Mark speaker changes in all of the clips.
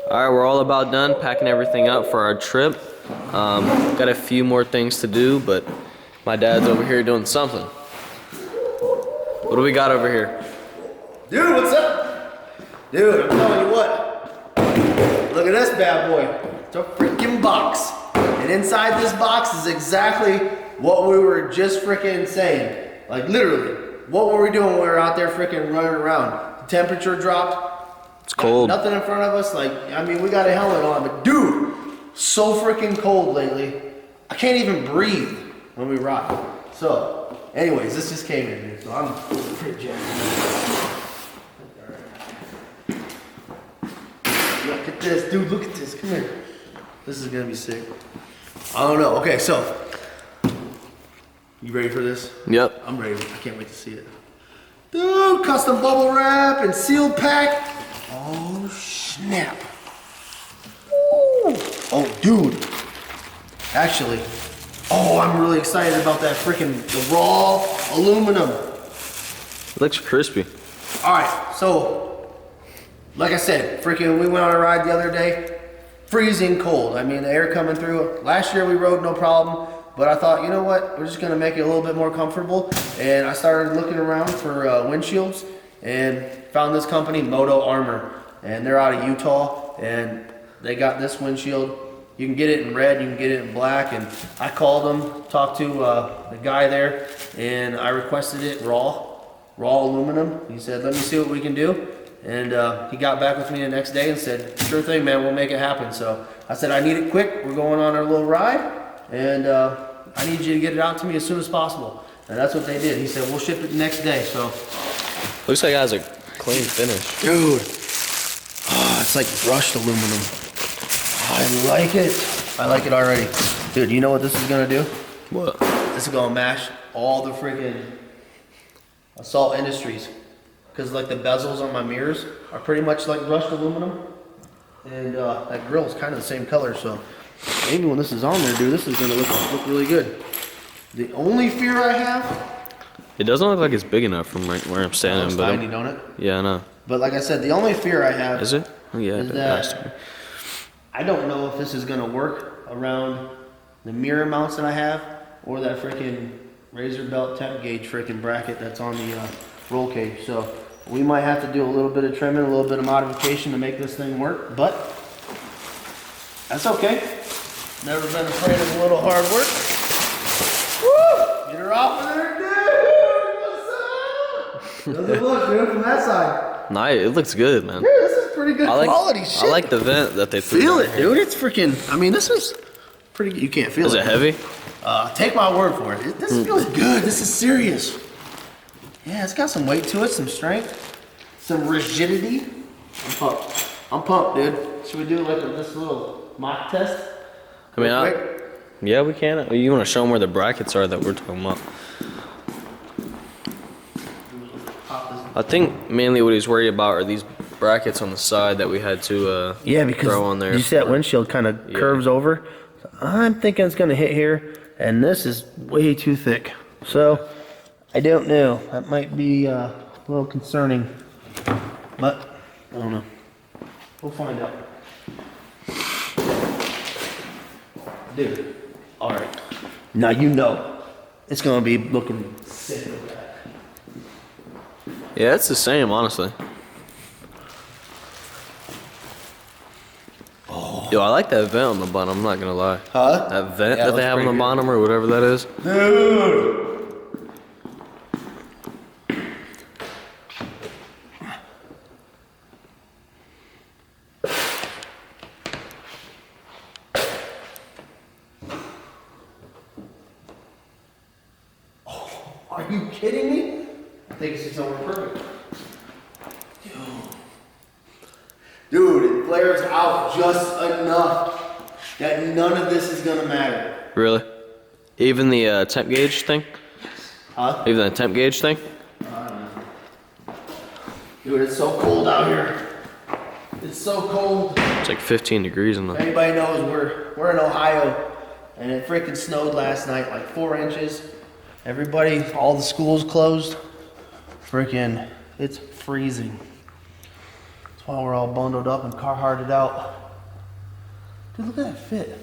Speaker 1: Alright, we're all about done packing everything up for our trip. Got a few more things to do, but my dad's over here doing something. What do we got over here?
Speaker 2: Dude, what's up? Dude, I'm telling you what. Look at this bad boy. It's a freaking box. And inside this box is exactly what we were just freaking saying. Like literally, what were we doing when we were out there freaking running around? The temperature dropped.
Speaker 1: It's cold.
Speaker 2: Nothing in front of us. Like, I mean, we got a helmet on, but dude, so freaking cold lately. I can't even breathe when we ride. So, anyways, this just came in, dude. So I'm pretty jacked. Look at this, dude. Look at this. Come here. This is gonna be sick. I don't know. Okay, so you ready for this?
Speaker 1: Yep.
Speaker 2: I'm ready. I can't wait to see it. Dude, custom bubble wrap and sealed pack. Oh, snap. Ooh. Oh, dude. Actually, oh, I'm really excited about that freaking the raw aluminum.
Speaker 1: It looks crispy.
Speaker 2: All right, so like I said, freaking we went on a ride the other day. Freezing cold. I mean, the air coming through. Last year we rode no problem. But I thought, you know what, we're just gonna make it a little bit more comfortable. And I started looking around for windshields and found this company, Moto Armor. And they're out of Utah and they got this windshield. You can get it in red, you can get it in black. And I called them, talked to the guy there, and I requested it raw aluminum. He said, let me see what we can do. And he got back with me the next day and said, sure thing, man, we'll make it happen. So I said, I need it quick. We're going on our little ride. And I need you to get it out to me as soon as possible. And that's what they did. He said, we'll ship it the next day. So
Speaker 1: Looks like it has a clean finish.
Speaker 2: dude, oh, it's like brushed aluminum. I like it. I like it already. Dude, you know what this is gonna do?
Speaker 1: What?
Speaker 2: This is gonna mash all the freaking Assault Industries. Cause like the bezels on my mirrors are pretty much like brushed aluminum. And that grill is kind of the same color, so maybe when this is on there, dude, this is gonna look really good. The only fear I have,
Speaker 1: It doesn't look like it's big enough from right where I'm standing,
Speaker 2: it's
Speaker 1: but
Speaker 2: tiny, don't it?
Speaker 1: yeah, I know.
Speaker 2: But like I said, the only fear I have
Speaker 1: Is it? Oh yeah,
Speaker 2: is
Speaker 1: it has to be.
Speaker 2: that I don't know if this is gonna work around the mirror mounts that I have or that freaking razor belt temp gauge freaking bracket that's on the roll cage. So we might have to do a little bit of trimming, a little bit of modification to make this thing work, but that's okay. Never been afraid of a little hard work. Woo! Get her off of there, dude! What's up? Does it look, dude, from that side?
Speaker 1: Nice, it looks good, man.
Speaker 2: Dude, this is pretty good quality shit.
Speaker 1: I like the vent that they threw
Speaker 2: Feel
Speaker 1: down
Speaker 2: it,
Speaker 1: here.
Speaker 2: dude. It's freaking, I mean, this is pretty good. You can't feel it.
Speaker 1: Is it heavy?
Speaker 2: Take my word for it. This feels good. This is serious. Yeah, it's got some weight to it, some strength, some rigidity. I'm pumped. I'm pumped, dude. Should we do like this little mock test?
Speaker 1: I mean,
Speaker 2: Real quick?
Speaker 1: yeah, we can. You want to show them where the brackets are that we're talking about? I think mainly what he's worried about are these brackets on the side that we had to throw on there.
Speaker 2: You see that windshield kind of curves over? So I'm thinking it's going to hit here, and this is way too thick. So I don't know. That might be a little concerning, but I don't know. We'll find out. Dude, all right. Now you know it's going to be looking sick with that.
Speaker 1: Yeah, it's the same, honestly. Oh. Yo, I like that vent on the bottom, I'm not gonna lie.
Speaker 2: Huh?
Speaker 1: That vent
Speaker 2: Yeah,
Speaker 1: that they have on the bottom or whatever that is.
Speaker 2: Dude! Oh, are you kidding me? I think it's just over perfect. Dude, it flares out just enough that none of this is gonna matter.
Speaker 1: Really? Even the temp gauge thing?
Speaker 2: Huh?
Speaker 1: Even the temp gauge thing?
Speaker 2: I don't know. Dude, it's so cold out here. It's so cold.
Speaker 1: It's like 15 degrees in
Speaker 2: If
Speaker 1: the...
Speaker 2: anybody knows, we're in Ohio, and it freaking snowed last night, like 4 inches. Everybody, all the schools closed. Freaking, it's freezing. It's while we're all bundled up and Carhartted out. Dude, look at that fit.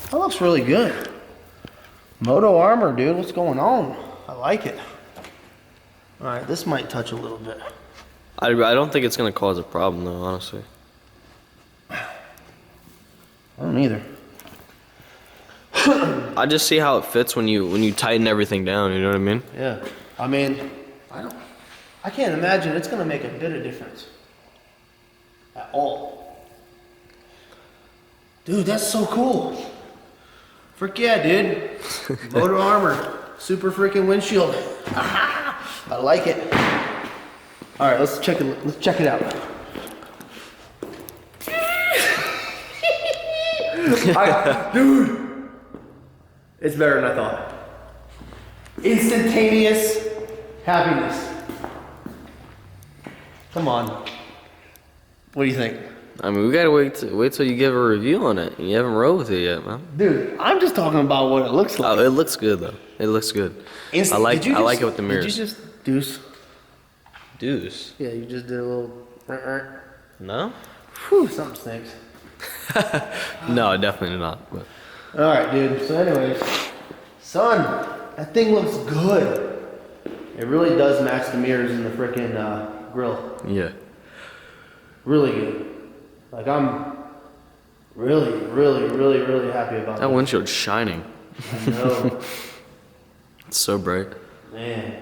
Speaker 2: That looks really good. Moto Armor, dude. What's going on? I like it. All right, this might touch a little bit.
Speaker 1: I don't think it's gonna cause a problem though, honestly.
Speaker 2: I don't either.
Speaker 1: I just see how it fits when you tighten everything down. You know what I mean?
Speaker 2: Yeah. I mean, I can't imagine it's gonna make a bit of difference at all. Dude, that's so cool. Frick yeah, dude. Moto Armor, super freaking windshield. I like it. All right, let's check it. Let's check it out. Dude, it's better than I thought. Instantaneous happiness. Come on. What do you think?
Speaker 1: I mean, we gotta wait till you give a review on it. You haven't rode with it yet, man.
Speaker 2: Dude, I'm just talking about what it looks like.
Speaker 1: Oh, it looks good though. It looks good. I like it with the mirrors.
Speaker 2: Did you just deuce?
Speaker 1: Deuce?
Speaker 2: Yeah, you just did a little.
Speaker 1: No?
Speaker 2: Whew, something stinks.
Speaker 1: No, definitely not. But
Speaker 2: All right, dude. So, anyways, son, that thing looks good. It really does match the mirrors in the frickin' grill.
Speaker 1: yeah.
Speaker 2: Really good. Like I'm really, really, really, really happy about
Speaker 1: That windshield's shining.
Speaker 2: I know.
Speaker 1: It's so bright.
Speaker 2: Man.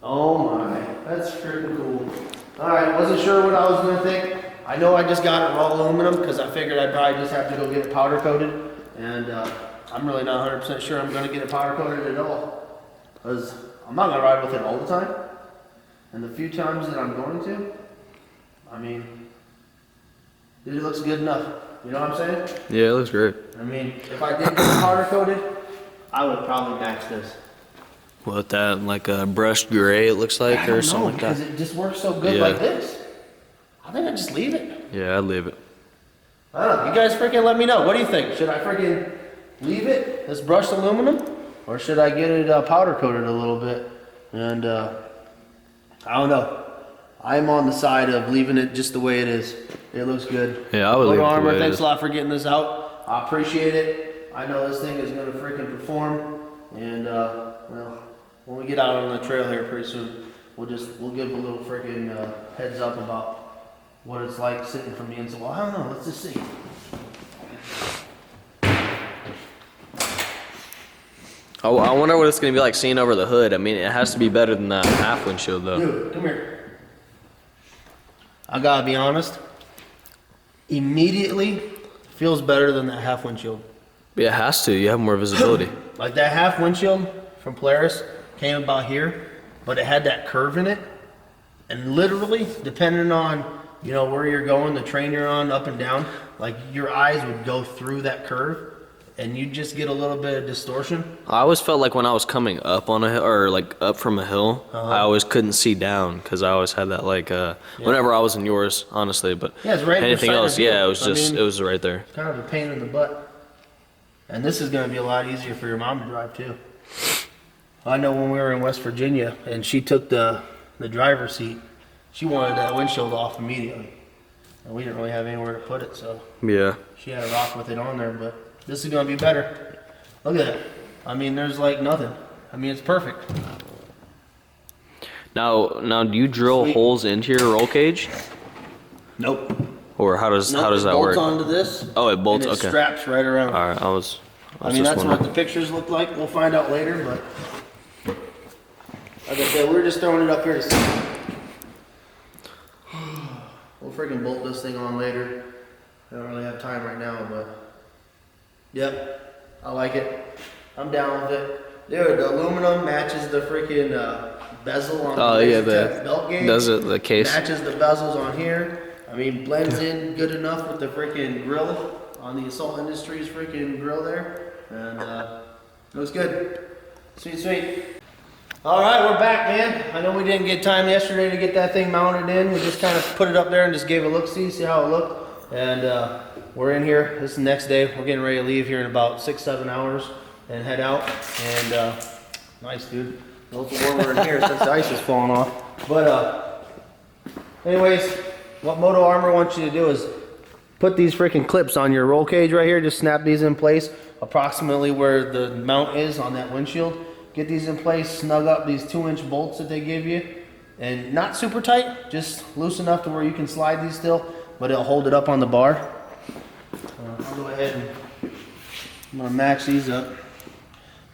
Speaker 2: Oh my, that's freaking cool. Alright, wasn't sure what I was gonna think. I know I just got it raw aluminum because I figured I'd probably just have to go get it powder coated. And I'm really not 100% sure I'm gonna get it powder coated at all. Because I'm not gonna ride with it all the time. And the few times that I'm going to, I mean, dude, it looks good enough. You know what I'm saying?
Speaker 1: Yeah, it looks great.
Speaker 2: I mean, if I did get it powder coated, I would probably match this.
Speaker 1: What that, like a brushed gray, it looks like, or something like that.
Speaker 2: Because it just works so good
Speaker 1: Yeah.
Speaker 2: like this. I think I just leave it.
Speaker 1: Yeah, I'd leave it.
Speaker 2: I don't know. You guys freaking let me know. What do you think? Should I freaking leave it, this brushed aluminum, or should I get it powder coated a little bit? And I don't know. I'm on the side of leaving it just the way it is. It looks good.
Speaker 1: Yeah, I would leave it
Speaker 2: Moto
Speaker 1: the
Speaker 2: Armor,
Speaker 1: way it
Speaker 2: thanks
Speaker 1: is.
Speaker 2: a lot for getting this out. I appreciate it. I know this thing is gonna freaking perform. And well, when we get out on the trail here pretty soon, we'll give a little freaking heads up about what it's like sitting from the inside. Well, I don't know. Let's just see.
Speaker 1: Oh, I wonder what it's gonna be like seeing over the hood. I mean, it has to be better than that half windshield though.
Speaker 2: Dude, come here. I gotta be honest. Immediately feels better than that half windshield.
Speaker 1: Yeah, it has to. You have more visibility.
Speaker 2: Like that half windshield from Polaris came about here, but it had that curve in it. And literally, depending on, you know, where you're going, the train you're on, up and down, like your eyes would go through that curve and you just get a little bit of distortion.
Speaker 1: I always felt like when I was coming up on a hill, or like up from a hill, I always couldn't see down because I always had that like, whenever I was in yours, honestly, but
Speaker 2: Yeah, it's right
Speaker 1: anything
Speaker 2: beside
Speaker 1: else,
Speaker 2: the wheel.
Speaker 1: yeah, it was
Speaker 2: I
Speaker 1: just,
Speaker 2: mean-
Speaker 1: it was right there.
Speaker 2: Kind of a pain in the butt. And this is gonna be a lot easier for your mom to drive too. I know when we were in West Virginia and she took the driver's seat, she wanted that windshield off immediately. And we didn't really have anywhere to put it, so
Speaker 1: Yeah.
Speaker 2: she had to rock with it on there, but this is gonna be better. Look at that. I mean, there's like nothing. I mean, it's perfect.
Speaker 1: Now, do you drill
Speaker 2: Sweet.
Speaker 1: holes into your roll cage,
Speaker 2: Nope.
Speaker 1: or how does that work?
Speaker 2: Bolts onto this.
Speaker 1: Oh, it bolts.
Speaker 2: And it
Speaker 1: Okay.
Speaker 2: straps right around.
Speaker 1: All right. I was
Speaker 2: I mean,
Speaker 1: just
Speaker 2: that's what
Speaker 1: wondering.
Speaker 2: the pictures look like. We'll find out later, but like I said, we're just throwing it up here to see. We'll freaking bolt this thing on later. I don't really have time right now, but yep, I like it. I'm down with it. Dude, the aluminum matches the freaking bezel on
Speaker 1: Oh
Speaker 2: the
Speaker 1: yeah,
Speaker 2: Laser Tech belt gauge.
Speaker 1: does it the case?
Speaker 2: Matches the bezels on here. I mean, blends in good enough with the freaking grill on the Assault Industries freaking grill there. And it was good. Sweet, sweet. All right, we're back, man. I know we didn't get time yesterday to get that thing mounted in. We just kind of put it up there and just gave a look-see, see how it looked. And we're in here. This is the next day. We're getting ready to leave here in about 6-7 hours and head out. And nice, dude. A little warmer in here since the ice is falling off. But Anyways, what Moto Armor wants you to do is put these freaking clips on your roll cage right here. Just snap these in place approximately where the mount is on that windshield. Get these in place, snug up these 2-inch bolts that they give you. And not super tight, just loose enough to where you can slide these still, but it'll hold it up on the bar. I'll go ahead and I'm gonna match these up.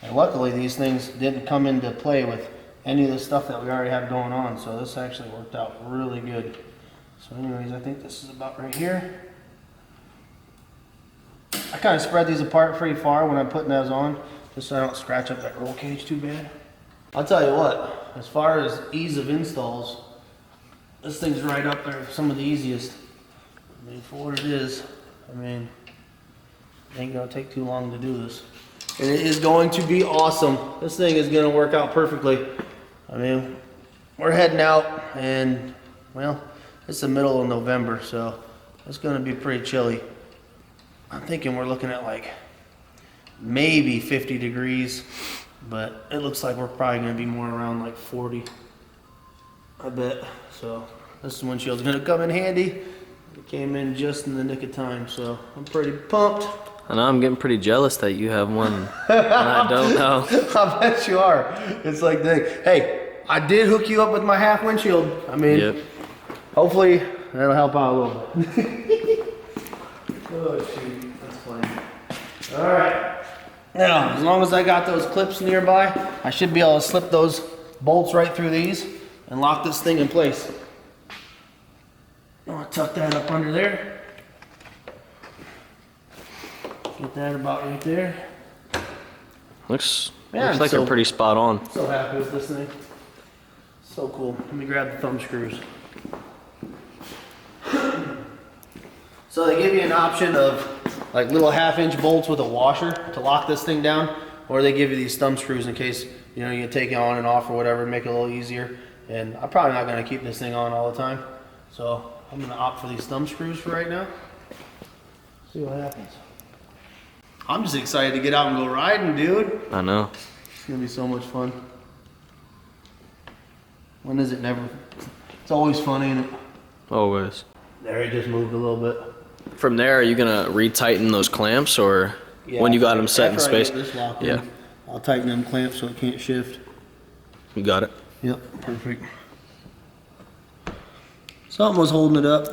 Speaker 2: And luckily these things didn't come into play with any of the stuff that we already have going on, so this actually worked out really good. So anyways, I think this is about right here. I kind of spread these apart pretty far when I'm putting those on, just so I don't scratch up that roll cage too bad. I'll tell you what, as far as ease of installs, this thing's right up there, some of the easiest. I mean, for what it is, I mean, it ain't gonna take too long to do this. And it is going to be awesome. This thing is gonna work out perfectly. I mean, we're heading out and, well, it's the middle of November, so it's gonna be pretty chilly. I'm thinking we're looking at like maybe 50 degrees, but it looks like we're probably gonna be more around like 40, I bet. So this windshield is gonna come in handy. It came in just in the nick of time, so I'm pretty pumped.
Speaker 1: I know, I'm getting pretty jealous that you have one and I don't know.
Speaker 2: I bet you are. It's like, hey, I did hook you up with my half windshield. I mean,
Speaker 1: Yep.
Speaker 2: hopefully that'll help out a little bit. Oh shoot, that's funny. All right. Now, as long as I got those clips nearby, I should be able to slip those bolts right through these and lock this thing in place. I'm gonna tuck that up under there. Get that about right there.
Speaker 1: Looks
Speaker 2: Yeah,
Speaker 1: like
Speaker 2: so-
Speaker 1: they're pretty spot on.
Speaker 2: So happy with this thing. So cool. Let me grab the thumb screws. So they give you an option of like little 1/2-inch bolts with a washer to lock this thing down, or they give you these thumb screws in case you take it on and off or whatever, make it a little easier. And I'm probably not gonna keep this thing on all the time, so I'm gonna opt for these thumb screws for right now. See what happens. I'm just excited to get out and go riding, dude.
Speaker 1: I know.
Speaker 2: It's gonna be so much fun. When is it never? It's always fun, ain't it?
Speaker 1: Always.
Speaker 2: There, it just moved a little bit.
Speaker 1: From there, are you gonna retighten those clamps, or when you got them set in
Speaker 2: after I
Speaker 1: space?
Speaker 2: get this locked in,
Speaker 1: Yeah.
Speaker 2: I'll tighten them clamps so it can't shift.
Speaker 1: You got it.
Speaker 2: Yep, perfect. Something was holding it up.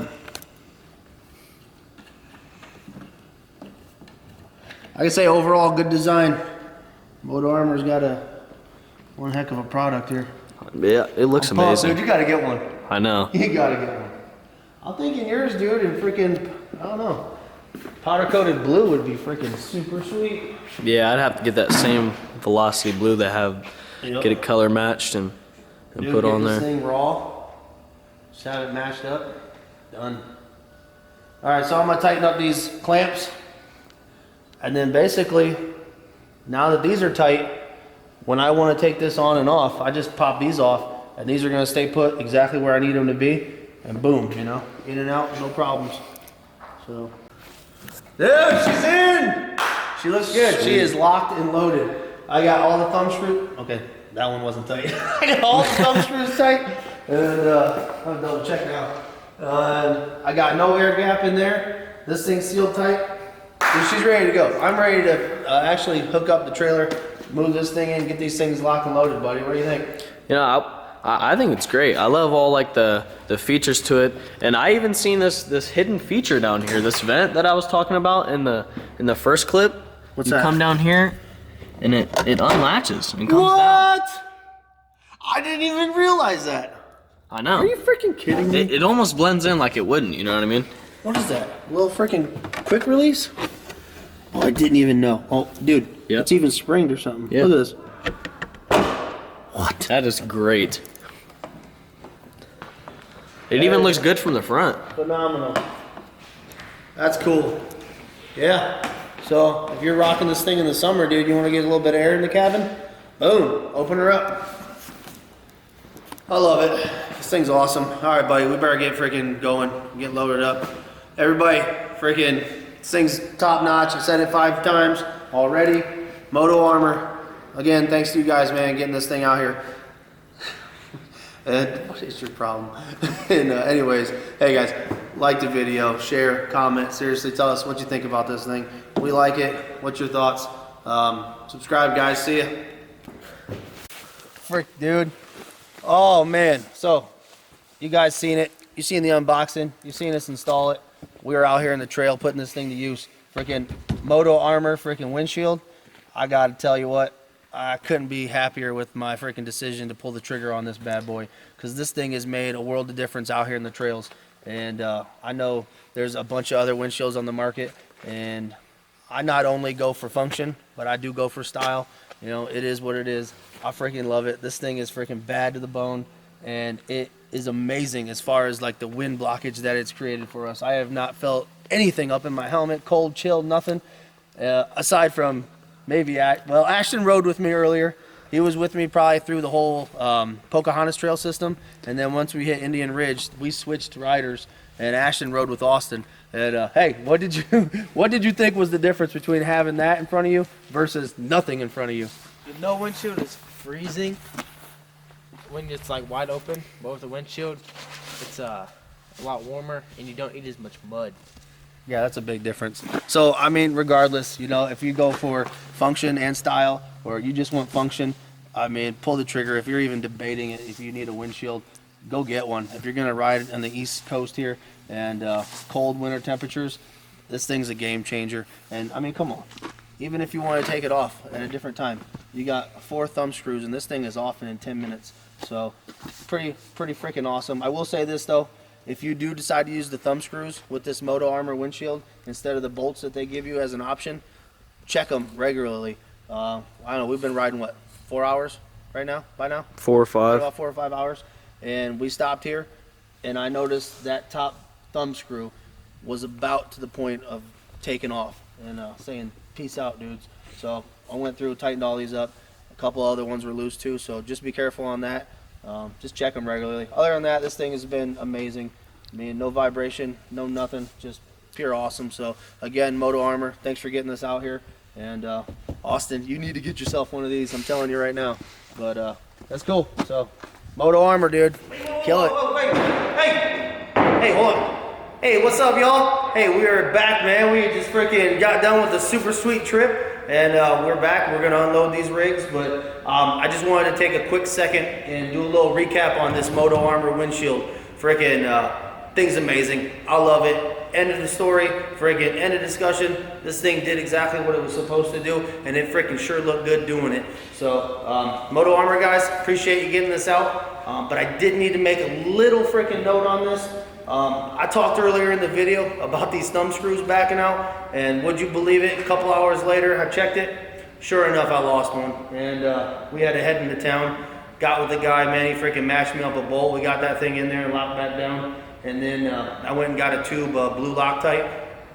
Speaker 2: I can say overall good design. Moto Armor's got one heck of a product here.
Speaker 1: Yeah, it looks
Speaker 2: I'm pumped,
Speaker 1: amazing.
Speaker 2: dude, you gotta get one.
Speaker 1: I know.
Speaker 2: You gotta get one. I'm thinking yours, dude, and freaking, I don't know, powder coated blue would be freaking super sweet.
Speaker 1: Yeah, I'd have to get that same velocity blue that
Speaker 2: Yep.
Speaker 1: get it color matched and
Speaker 2: Dude,
Speaker 1: put
Speaker 2: get
Speaker 1: on
Speaker 2: this
Speaker 1: there.
Speaker 2: thing raw, just have it matched up, done. All right, so I'm gonna tighten up these clamps, and then basically, now that these are tight, when I want to take this on and off, I just pop these off, and these are gonna stay put exactly where I need them to be, and boom, in and out, no problems. So, dude, she's in. She looks good. She is locked and loaded. I got all the thumb screws. Okay, that one wasn't tight. I got all the thumb screws tight, and I'll double check now. I got no air gap in there. This thing's sealed tight. Dude, she's ready to go. I'm ready to actually hook up the trailer, move this thing in, get these things locked and loaded, buddy. What do you think?
Speaker 1: I think it's great. I love all like the features to it, and I even seen this hidden feature down here, this vent that I was talking about in the first clip.
Speaker 2: What's
Speaker 1: you
Speaker 2: that?
Speaker 1: come down here, and it unlatches and comes down.
Speaker 2: What? I didn't even realize that.
Speaker 1: I know.
Speaker 2: Are you freaking kidding me?
Speaker 1: It almost blends in like it wouldn't. You know what I mean?
Speaker 2: What is that? A little freaking quick release? Oh, I didn't even know. Oh, dude,
Speaker 1: Yep.
Speaker 2: it's even springed or something.
Speaker 1: Yep.
Speaker 2: Look at this. What?
Speaker 1: That is great. It even looks good from the front.
Speaker 2: Phenomenal. That's cool. Yeah. So if you're rocking this thing in the summer, dude, you want to get a little bit of air in the cabin? Boom. Open her up. I love it. This thing's awesome. All right, buddy. We better get freaking going. Get loaded up. Everybody, freaking, this thing's top notch. I said it 5 times already. Moto Armor. Again, thanks to you guys, man, getting this thing out here. And what is your problem? And anyways, hey guys, like the video, share, comment. Seriously, tell us what you think about this thing. We like it. What's your thoughts? Subscribe, guys. See ya. Frick, dude. Oh man. So, you guys seen it. You seen the unboxing. You seen us install it. We were out here in the trail putting this thing to use. Freaking Moto Armor, freaking windshield. I gotta tell you what. I couldn't be happier with my freaking decision to pull the trigger on this bad boy, because this thing has made a world of difference out here in the trails. And I know there's a bunch of other windshields on the market, and I not only go for function, but I do go for style. You know, it is what it is. I freaking love it. This thing is freaking bad to the bone, and it is amazing as far as like the wind blockage that it's created for us. I have not felt anything up in my helmet, cold, chill, nothing, aside from maybe, well, Ashton rode with me earlier. He was with me probably through the whole Pocahontas Trail system. And then once we hit Indian Ridge, we switched riders, and Ashton rode with Austin. And hey, what did you think was the difference between having that in front of you versus nothing in front of you?
Speaker 3: With no windshield, it's freezing when it's like wide open. But with the windshield, it's a lot warmer, and you don't eat as much mud.
Speaker 2: Yeah, that's a big difference. So, I mean, regardless, you know, if you go for function and style, or you just want function, I mean, pull the trigger. If you're even debating it, if you need a windshield, go get one. If you're going to ride on the East Coast here and cold winter temperatures, this thing's a game changer. And, I mean, come on. Even if you want to take it off at a different time, you got 4 thumb screws, and this thing is off in 10 minutes. So, pretty freaking awesome. I will say this, though. If you do decide to use the thumb screws with this Moto Armor windshield instead of the bolts that they give you as an option, check them regularly. I don't know, we've been riding, what, 4 hours right now, by now?
Speaker 1: 4 or 5.
Speaker 2: About 4 or 5 hours. And we stopped here, and I noticed that top thumb screw was about to the point of taking off and saying, peace out, dudes. So I went through, tightened all these up. A couple other ones were loose too, so just be careful on that. Just check them regularly. Other than that, this thing has been amazing. I mean, no vibration, no nothing, just pure awesome. So again, Moto Armor, thanks for getting this out here. And Austin, you need to get yourself one of these, I'm telling you right now. But that's cool. So Moto Armor, dude, kill it.
Speaker 4: Wait. Hey, hold on. Hey, what's up, y'all? Hey, we are back, man. We just freaking got done with a super sweet trip. And we're back. We're going to unload these rigs. But I just wanted to take a quick second and do a little recap on this Moto Armor windshield. Freaking thing's amazing. I love it. End of the story. Freaking end of discussion. This thing did exactly what it was supposed to do. And it freaking sure looked good doing it. So Moto Armor, guys, appreciate you getting this out. But I did need to make a little freaking note on this. I talked earlier in the video about these thumb screws backing out, and would you believe it, a couple hours later I checked it, sure enough I lost one, and we had to head into town, got with the guy, man, he freaking mashed me up a bolt, we got that thing in there and locked back down, and then I went and got a tube of blue Loctite,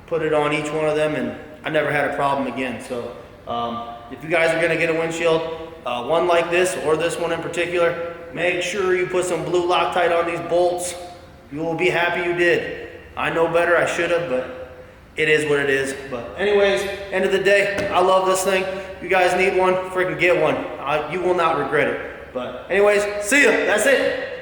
Speaker 4: put it on each one of them, and I never had a problem again. So if you guys are going to get a windshield, one like this or this one in particular, make sure you put some blue Loctite on these bolts. You will be happy you did. I know better, I should have, but it is what it is. But anyways, end of the day, I love this thing. You guys need one, freaking get one. You will not regret it. But anyways, see ya, that's it.